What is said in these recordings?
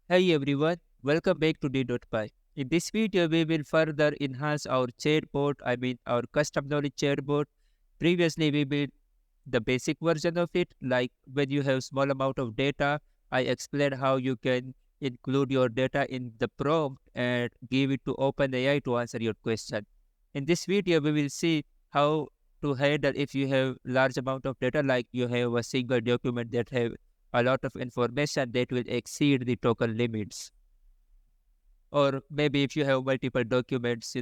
Hey everyone, welcome back to D.Py. In this video, we will further enhance our chatbot, our custom knowledge chatbot. Previously, we built the basic version of it, like when you have small amount of data, I explained how you can include your data in the prompt and give it to OpenAI to answer your question. In this video, we will see how to handle if you have large amount of data, like you have a single document that have a lot of information that will exceed the token limits. Or maybe if you have multiple documents.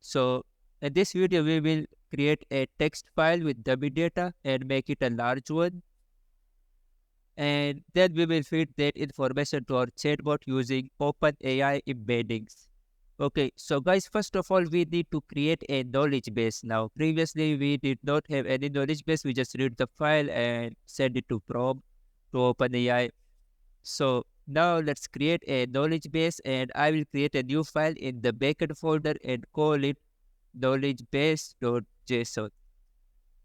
So in this video, we will create a text file with dummy data and make it a large one. And then we will feed that information to our chatbot using OpenAI embeddings. Okay, so guys, first of all, we need to create a knowledge base now. Previously, we did not have any knowledge base. We just read the file and send it to prompt to OpenAI. So now let's create a knowledge base, and I will create a new file in the backend folder and call it knowledgebase.json.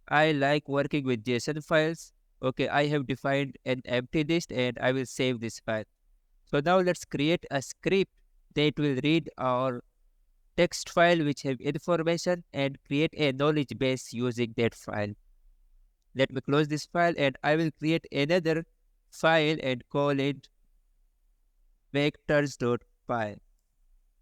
I like working with JSON files. Okay, I have defined an empty list and I will save this file. So now let's create a script that will read our text file which have information and create a knowledge base using that file. Let me close this file and I will create another file and call it vectors.py.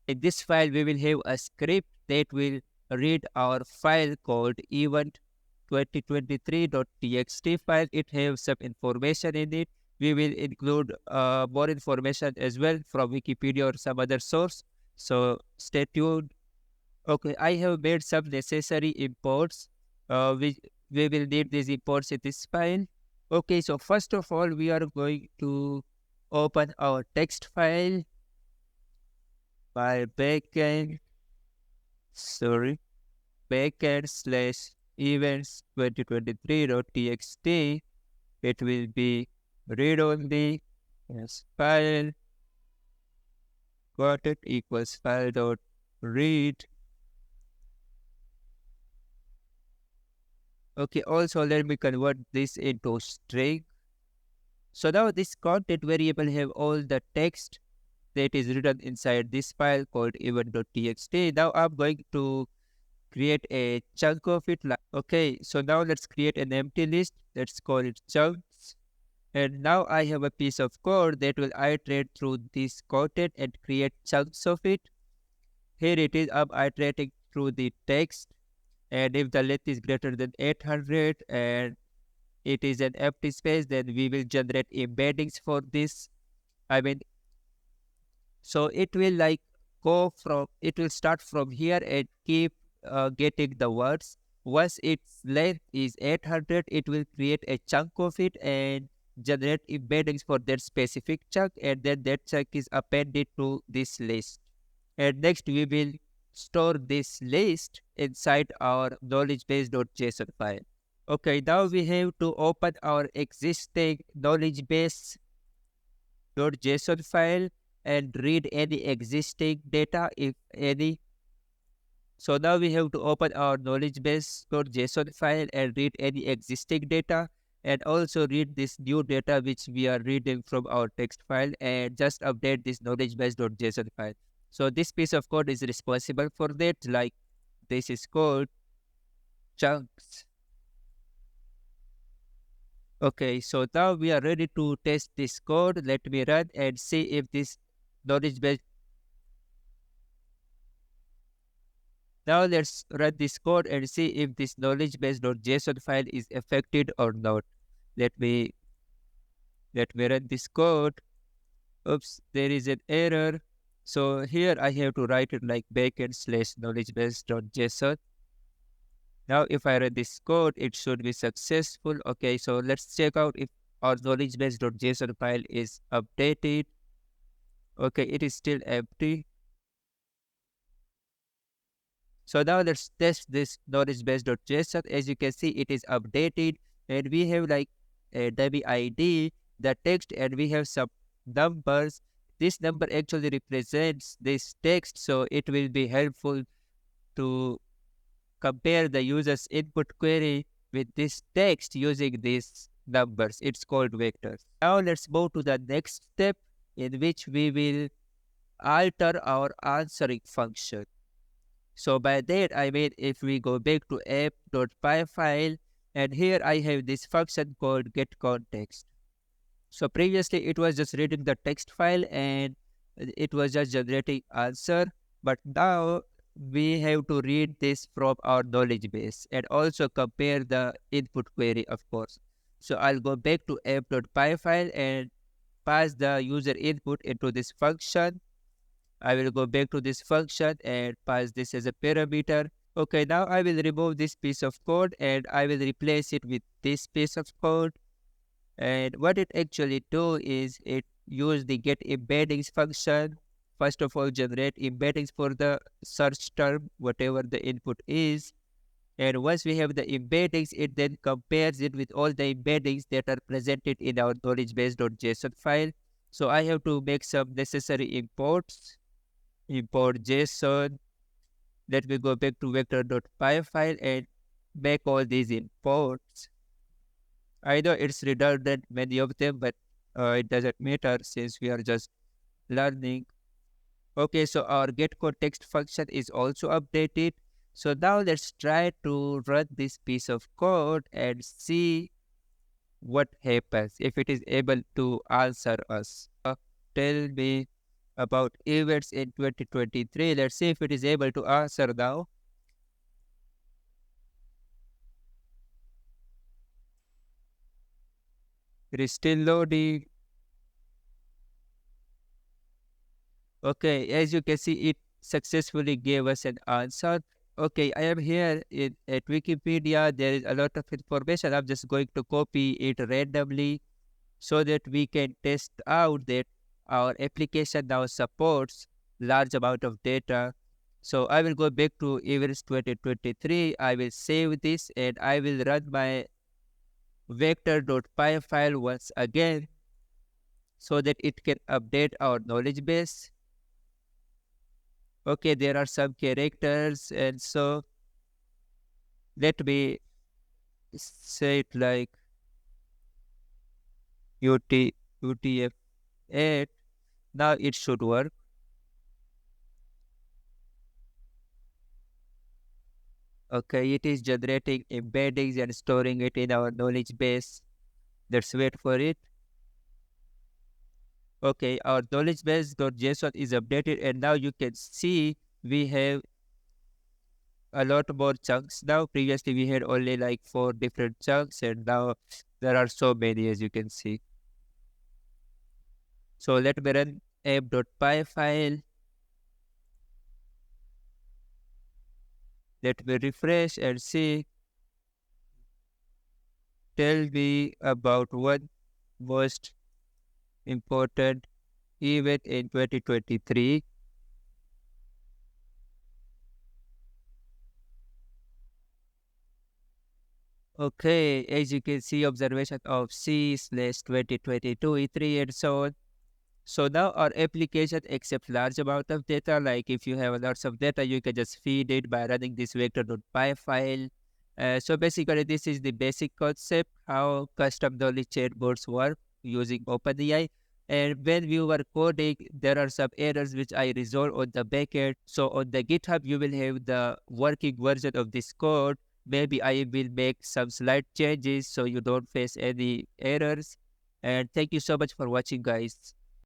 In this file, we will have a script that will read our file called event2023.txt file. It has some information in it. We will include more information as well from Wikipedia or some other source. So stay tuned. Okay, I have made some necessary imports. We will need these imports in this file. Okay, so first of all, we are going to open our text file by backend slash events2023.txt. It will be read only. Yes, file got it equals file dot read. Okay, also let me convert this into string. So now this content variable have all the text that is written inside this file called event.txt. Now I'm going to create a chunk of it. Okay, so now let's create an empty list. Let's call it chunks. And now I have a piece of code that will iterate through this content and create chunks of it. Here it is, I'm iterating through the text. And if the length is greater than 800 and it is an empty space, then we will generate embeddings for this. So it will it will start from here and keep getting the words. Once its length is 800, it will create a chunk of it and generate embeddings for that specific chunk, and then that chunk is appended to this list. And next we will store this list inside our knowledgebase.json file. Okay, now we have to open our existing knowledgebase.json file and read any existing data, if any. So now we have to open our knowledgebase.json file and read any existing data, and also read this new data which we are reading from our text file, and just update this knowledgebase.json file. So this piece of code is responsible for that, like this is called chunks. Okay, so now we are ready to test this code. Let me run and see if this knowledge base. Now let's run this code and see if this knowledge base.json file is affected or not. Let me run this code. Oops, there is an error. So here I have to write it like backend slash knowledge base.json. Now if I run this code, it should be successful. Okay, so let's check out if our knowledge base.json file is updated. Okay, it is still empty. So now let's test this knowledgebase.json. As you can see, it is updated and we have like a dummy ID, the text, and we have some numbers. This number actually represents this text, so it will be helpful to compare the user's input query with this text using these numbers. It's called vectors. Now let's move to the next step. in which we will alter our answering function. So by that I mean if we go back to app.py file, and here I have this function called getContext. So previously it was just reading the text file and it was just generating answer. But now we have to read this from our knowledge base and also compare the input query, of course. So I'll go back to app.py file and pass the user input into this function. I will go back to this function and pass this as a parameter. Okay, now I will remove this piece of code and I will replace it with this piece of code. And what it actually do is it use the get embeddings function. First of all, generate embeddings for the search term, whatever the input is. And once we have the embeddings, it then compares it with all the embeddings that are presented in our knowledge base.json file. So I have to make some necessary imports. Import JSON. Let me go back to vector.py file and make all these imports. I know it's redundant, many of them, but it doesn't matter since we are just learning. Okay, so our getContext function is also updated. So now let's try to run this piece of code and see what happens if it is able to answer us. Tell me about events in 2023. Let's see if it is able to answer now. It is still loading. Okay, as you can see, it successfully gave us an answer. Okay, I am here at Wikipedia. There is a lot of information. I'm just going to copy it randomly so that we can test out that our application now supports large amount of data. So I will go back to events 2023. I will save this and I will run my vector.py file once again so that it can update our knowledge base. Okay, there are some characters, and so let me say it like UTF-8. Now it should work. Okay, it is generating embeddings and storing it in our knowledge base. Let's wait for it. Okay, our knowledge base.json is updated, and now you can see we have a lot more chunks now. Previously, we had only like 4 different chunks, and now there are so many, as you can see. So let me run app.py file. Let me refresh and see. Tell me about one most important event in 2023. Okay, as you can see, observation of C/2022 E3 and so on. So now our application accepts large amount of data. Like if you have lots of data, you can just feed it by running this vector.py file. So basically, this is the basic concept how custom knowledge chatbots work using OpenAI. And when we were coding, there are some errors which I resolve on the backend. So on the GitHub, you will have the working version of this code. Maybe I will make some slight changes so you don't face any errors. And thank you so much for watching, guys.